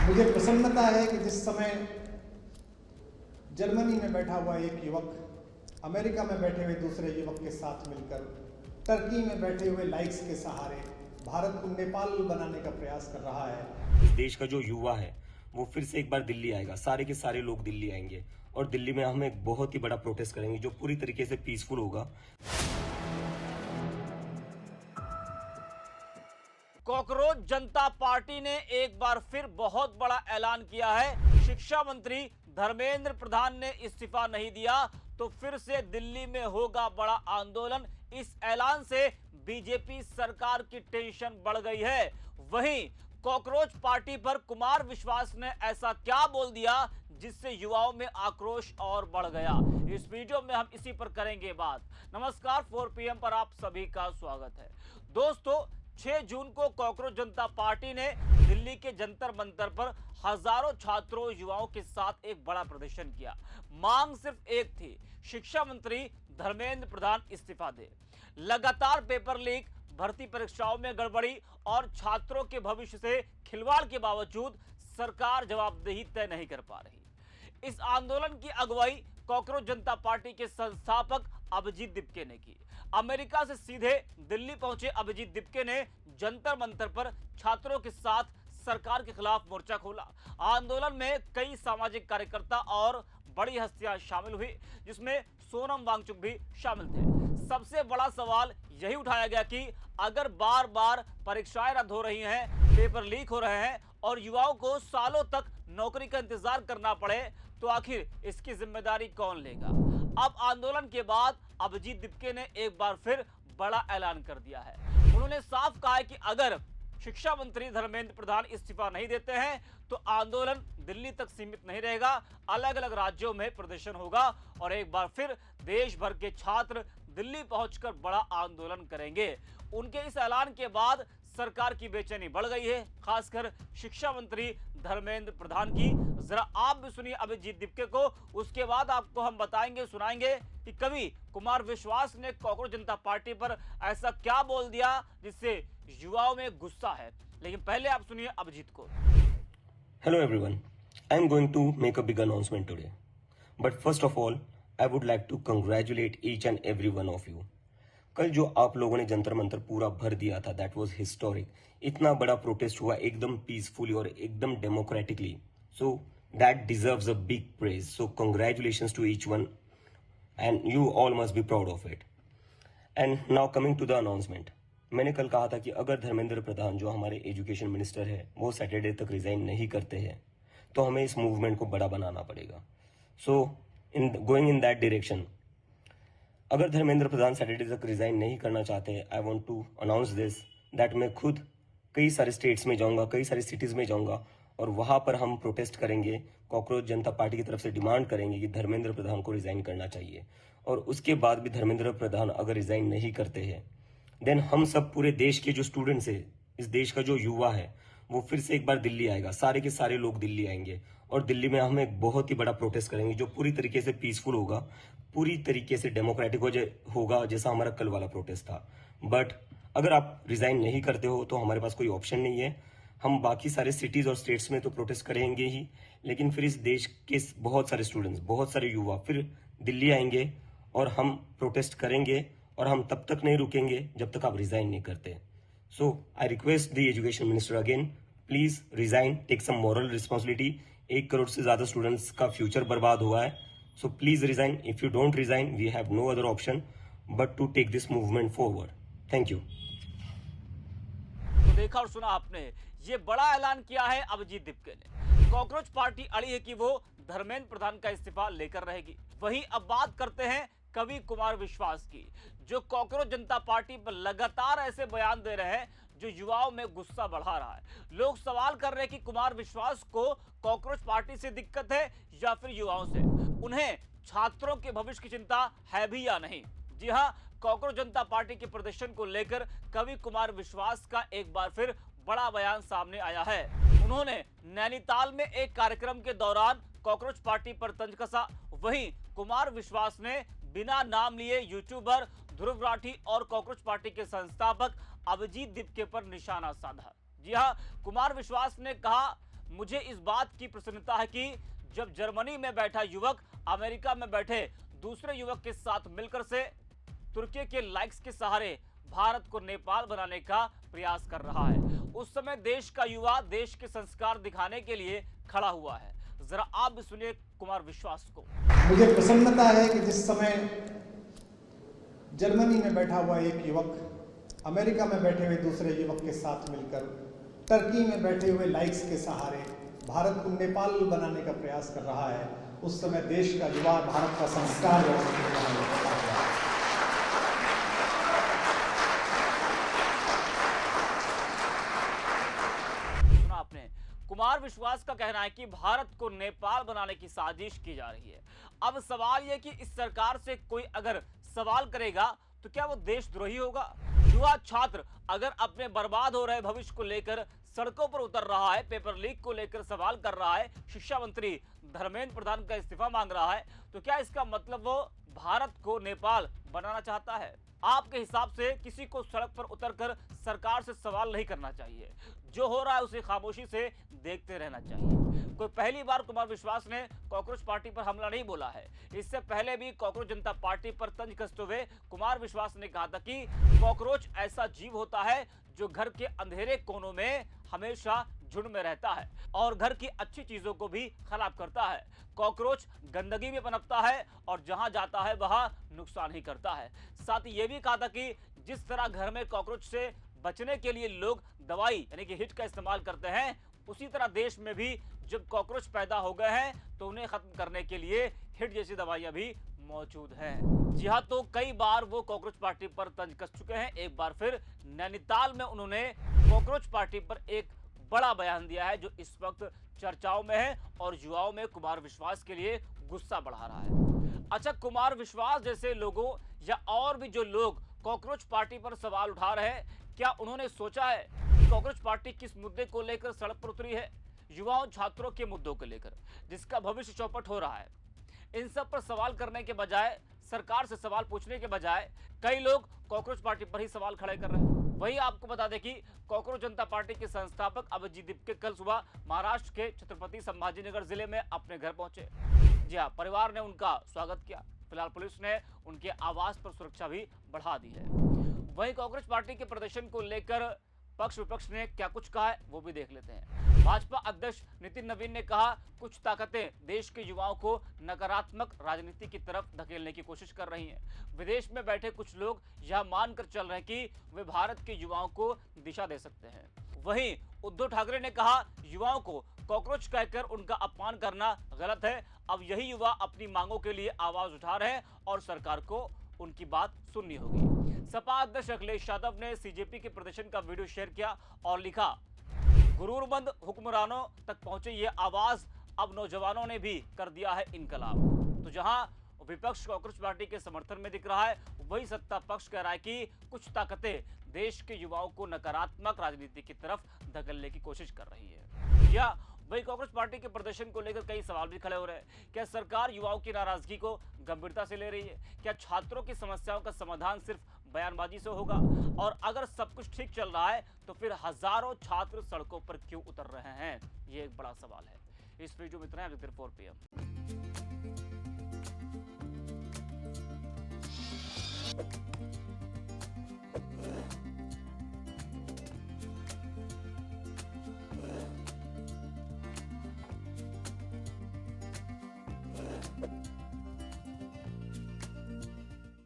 मुझे प्रसन्नता है कि जिस समय जर्मनी में बैठा हुआ एक युवक अमेरिका में बैठे हुए दूसरे युवक के साथ मिलकर टर्की में बैठे हुए लाइक्स के सहारे भारत को नेपाल बनाने का प्रयास कर रहा है। इस देश का जो युवा है वो फिर से एक बार दिल्ली आएगा, सारे के सारे लोग दिल्ली आएंगे और दिल्ली में हम एक बहुत ही बड़ा प्रोटेस्ट करेंगे जो पूरी तरीके से पीसफुल होगा। कॉकरोच जनता पार्टी ने एक बार फिर बहुत बड़ा ऐलान किया है। शिक्षा मंत्री धर्मेंद्र प्रधान ने इस्तीफा नहीं दिया तो फिर से दिल्ली में होगा बड़ा आंदोलन। इस ऐलान से बीजेपी सरकार की टेंशन बढ़ गई है। वहीं कॉकरोच पार्टी पर कुमार विश्वास ने ऐसा क्या बोल दिया जिससे युवाओं में आक्रोश और बढ़ गया। इस वीडियो में हम इसी पर करेंगे बात। नमस्कार, 4 PM पर आप सभी का स्वागत है। दोस्तों, 6 जून को कॉकरोच जनता पार्टी ने दिल्ली के जंतर मंतर पर हजारों छात्रों युवाओं के साथ एक बड़ा प्रदर्शन किया। मांग सिर्फ एक थी, शिक्षा मंत्री धर्मेंद्र प्रधान इस्तीफा दे। लगातार पेपर लीक, भर्ती परीक्षाओं में गड़बड़ी और छात्रों के भविष्य से खिलवाड़ के बावजूद सरकार जवाबदेही तय नहीं कर पा रही। इस आंदोलन की अगुवाई कॉकरोच जनता पार्टी के संस्थापक अभिजीत दिपके ने की। अमेरिका से सीधे दिल्ली पहुंचे अभिजीत दिपके ने जंतर मंतर पर छात्रों के साथ सरकार के खिलाफ मोर्चा खोला। आंदोलन में कई सामाजिक कार्यकर्ता और बड़ी हस्तियां शामिल हुई, जिसमें सोनम वांगचुक भी शामिल थे। सबसे बड़ा सवाल यही उठाया गया कि अगर बार बार परीक्षाएं रद्द हो रही हैं, पेपर लीक हो रहे हैं और युवाओं को सालों तक नौकरी का इंतजार करना पड़े तो आखिर इसकी जिम्मेदारी कौन लेगा। अब आंदोलन के बाद अभिजीत दिपके ने एक बार फिर बड़ा ऐलान कर दिया है। उन्होंने साफ कहा है कि अगर शिक्षा मंत्री धर्मेंद्र प्रधान इस्तीफा नहीं देते हैं तो आंदोलन दिल्ली तक सीमित नहीं रहेगा, अलग अलग राज्यों में प्रदर्शन होगा और एक बार फिर देश भर के छात्र दिल्ली पहुंचकर बड़ा आंदोलन करेंगे। उनके इस ऐलान के बाद सरकार की बेचैनी बढ़ गई है, खासकर शिक्षा मंत्री धर्मेंद्र प्रधान की। जरा आप भी सुनिए अभिजीत दिपके को, उसके बाद आपको हम बताएंगे, सुनाएंगे कि कभी कुमार विश्वास ने कॉकरोच जनता पार्टी पर ऐसा क्या बोल दिया जिससे युवाओं में गुस्सा है। लेकिन पहले आप सुनिए अभिजीत को। Hello everyone, I am going to make a big announcement today. But first of all, I would like to congratulate each and every one of you. कल जो आप लोगों ने जंतर मंतर पूरा भर दिया था, दैट वाज हिस्टोरिक। इतना बड़ा प्रोटेस्ट हुआ एकदम पीसफुली और एकदम democratically, so that deserves a big praise. So congratulations to each one and you all must be proud of it. And now coming to the announcement, मैंने कल कहा था कि अगर धर्मेंद्र प्रधान जो हमारे एजुकेशन मिनिस्टर है वो सैटरडे तक रिजाइन नहीं करते हैं तो हमें इस मूवमेंट को बड़ा बनाना पड़ेगा। So in going in that direction, अगर धर्मेंद्र प्रधान सैटरडे तक रिजाइन नहीं करना चाहते, I want to announce this that मैं खुद कई सारे स्टेट्स में जाऊंगा, कई सारी सिटीज में जाऊंगा और वहां पर हम प्रोटेस्ट करेंगे। कॉकरोच जनता पार्टी की तरफ से डिमांड करेंगे कि धर्मेंद्र प्रधान को रिजाइन करना चाहिए और उसके बाद भी धर्मेंद्र प्रधान अगर रिजाइन नहीं करते हैं देन हम सब पूरे देश के जो स्टूडेंट्स है, इस देश का जो युवा है वो फिर से एक बार दिल्ली आएगा, सारे के सारे लोग दिल्ली आएंगे और दिल्ली में हम एक बहुत ही बड़ा प्रोटेस्ट करेंगे जो पूरी तरीके से पीसफुल होगा, पूरी तरीके से डेमोक्रेटिक होगा, जैसा हमारा कल वाला प्रोटेस्ट था। बट अगर आप रिजाइन नहीं करते हो तो हमारे पास कोई ऑप्शन नहीं है। हम बाकी सारे सिटीज और स्टेट्स में तो प्रोटेस्ट करेंगे ही, लेकिन फिर इस देश के बहुत सारे स्टूडेंट्स, बहुत सारे युवा फिर दिल्ली आएंगे और हम प्रोटेस्ट करेंगे और हम तब तक नहीं रुकेंगे जब तक आप रिजाइन नहीं करते। So I request the education minister again, please resign, take some moral responsibility. 1 crore से ज्यादा स्टूडेंट्स का फ्यूचर बर्बाद हुआ है। So please resign. If you don't resign, we have no other option but to take this movement forward. Thank you. तो देखा और सुना आपने, ये बड़ा ऐलान किया है अभिजीत दिपके ने। कॉकरोच पार्टी अड़ी है कि वो धर्मेंद्र प्रधान का इस्तीफा लेकर रहेगी। वहीं अब बात करते हैं कवि कुमार विश्वास की, जो कॉकरोच जनता पार्टी पर लगातार ऐसे बयान दे रहे हैं जो युवाओं में गुस्सा बढ़ा रहा है। लोग सवाल कर रहे हैं कि कुमार विश्वास को कॉकरोच पार्टी से दिक्कत है या फिर युवाओं से। उन्हें छात्रों के भविष्य की चिंता है भी या नहीं। जी हां, कॉकरोच जनता पार्टी के प्रदर्शन को लेकर कवि कुमार विश्वास का एक बार फिर बड़ा बयान सामने आया है। उन्होंने नैनीताल में एक कार्यक्रम के दौरान कॉकरोच पार्टी पर तंज कसा। वहीं कुमार विश्वास ने बिना नाम लिए यूट्यूबर ध्रुव राठी और कॉकरोच पार्टी के संस्थापक अभिजीत दिपके पर निशाना साधा। जी हां, कुमार विश्वास ने कहा मुझे इस बात की प्रसन्नता है कि जब जर्मनी में बैठा युवक अमेरिका में बैठे दूसरे युवक के साथ मिलकर से तुर्की के लाइक्स के सहारे भारत को नेपाल बनाने का प्रयास कर रहा है, उस समय देश का युवा देश के संस्कार दिखाने के लिए खड़ा हुआ है। जरा आप भी सुनिए कुमार विश्वास को। मुझे प्रसन्नता है कि जिस समय जर्मनी में बैठा हुआ एक युवक अमेरिका में बैठे हुए दूसरे युवक के साथ मिलकर टर्की में बैठे हुए लाइक्स के सहारे भारत को नेपाल बनाने का प्रयास कर रहा है, उस समय देश का युवा भारत का संस्कार कुमार विश्वास का कहना है कि भारत को नेपाल बनाने की साजिश की जा रही है। अब सवाल यह कि इस सरकार से कोई अगर सवाल करेगा तो क्या वो देशद्रोही होगा? युवा छात्र अगर अपने बर्बाद हो रहे भविष्य को लेकर सड़कों पर उतर रहा है, पेपर लीक को लेकर सवाल कर रहा है, शिक्षा मंत्री धर्मेंद्र प्रधान का इस्तीफा मांग रहा है, तो क्या इसका मतलब वो भारत को नेपाल बनाना चाहता है? आपके हिसाब से किसी को सड़क पर उतरकर सरकार से सवाल नहीं करना चाहिए, जो हो रहा है उसे खामोशी से देखते रहना चाहिए। कोई पहली बार कुमार विश्वास ने कॉकरोच पार्टी पर हमला नहीं बोला है। इससे पहले भी कॉकरोच जनता पार्टी पर तंज कसते हुए कुमार विश्वास ने कहा था कि कॉकरोच ऐसा जीव होता है जो घर के अंधेरे कोनों में हमेशा झुंड में रहता है और घर की अच्छी चीजों को भी खराब करता है। कॉकरोच गंदगी में पनपता है और जहां जाता है वहां नुकसान ही करता है। साथ ही यह भी कहा था कि जिस तरह घर में कॉकरोच से बचने के लिए लोग दवाई यानी कि हिट का इस्तेमाल करते हैं, उसी तरह देश में भी जब कॉकरोच पैदा हो गए हैं तो उन्हें खत्म करने के लिए हिट जैसी दवाइयां भी मौजूद हैं। जी हाँ, तो कई बार वो कॉकरोच पार्टी पर तंज कस चुके हैं। एक बार फिर नैनीताल में उन्होंने कॉकरोच पार्टी पर एक बड़ा बयान दिया है जो इस वक्त चर्चाओं में है और युवाओं में कुमार विश्वास के लिए गुस्सा बढ़ा रहा है। अच्छा, कुमार विश्वास जैसे लोगों या और भी जो लोग कॉकरोच पार्टी पर सवाल उठा रहे हैं, क्या उन्होंने सोचा है कि कॉकरोच पार्टी किस मुद्दे को लेकर सड़क पर उतरी है? युवाओं छात्रों के मुद्दों को लेकर जिसका भविष्य चौपट हो रहा है। इन सब पर सवाल करने के बजाय, सरकार से सवाल पूछने के बजाय कई लोग कॉकरोच पार्टी पर ही सवाल खड़े कर रहे हैं। वहीं आपको बता दें कि कॉकरोच जनता पार्टी के संस्थापक अभिजीत दीपके कल सुबह महाराष्ट्र के छत्रपति संभाजीनगर जिले में अपने घर पहुंचे। जी हाँ, परिवार ने उनका स्वागत किया। फिलहाल पुलिस ने उनके आवास पर सुरक्षा भी बढ़ा दी है। वहीं कांग्रेस पार्टी के प्रदर्शन को लेकर पक्ष विपक्ष ने क्या कुछ कहा है वो भी देख लेते हैं। भाजपा अध्यक्ष नितिन नवीन ने कहा, कुछ ताकतें देश के युवाओं को नकारात्मक राजनीति की तरफ धकेलने की कोशिश कर रही हैं। विदेश में बैठे कुछ लोग यह मानकर चल रहे हैं कि वे भारत के युवाओं को दिशा दे सकते हैं। वहीं उद्धव ठाकरे ने कहा, युवाओं को कॉकरोच कहकर उनका अपमान करना गलत है। अब यही युवा अपनी मांगों के लिए आवाज उठा रहे हैं और सरकार को उनकी बात सुननी होगी। सपा अध्यक्ष अखिलेश यादव ने सीजेपी के प्रदर्शन का वीडियो शेयर किया और लिखा, गुरूरमंद हुक्मरानों तक पहुंचे ये आवाज, अब नौजवानों ने भी कर दिया है इनकलाब। तो जहां विपक्ष कांग्रेस पार्टी के समर्थन में दिख रहा है, वही सत्ता पक्ष कह रहा है कि कुछ ताकतें देश के युवाओं को नकारात्मक राजनीति की तरफ धकेलने की कोशिश कर रही है। या वही कांग्रेस पार्टी के प्रदर्शन को लेकर कई सवाल भी खड़े हो रहे हैं। क्या सरकार युवाओं की नाराजगी को गंभीरता से ले रही है? क्या छात्रों की समस्याओं का समाधान सिर्फ बयानबाजी से होगा? और अगर सब कुछ ठीक चल रहा है तो फिर हजारों छात्र सड़कों पर क्यों उतर रहे हैं? ये एक बड़ा सवाल है। इस वीडियो में इतना है। 4 PM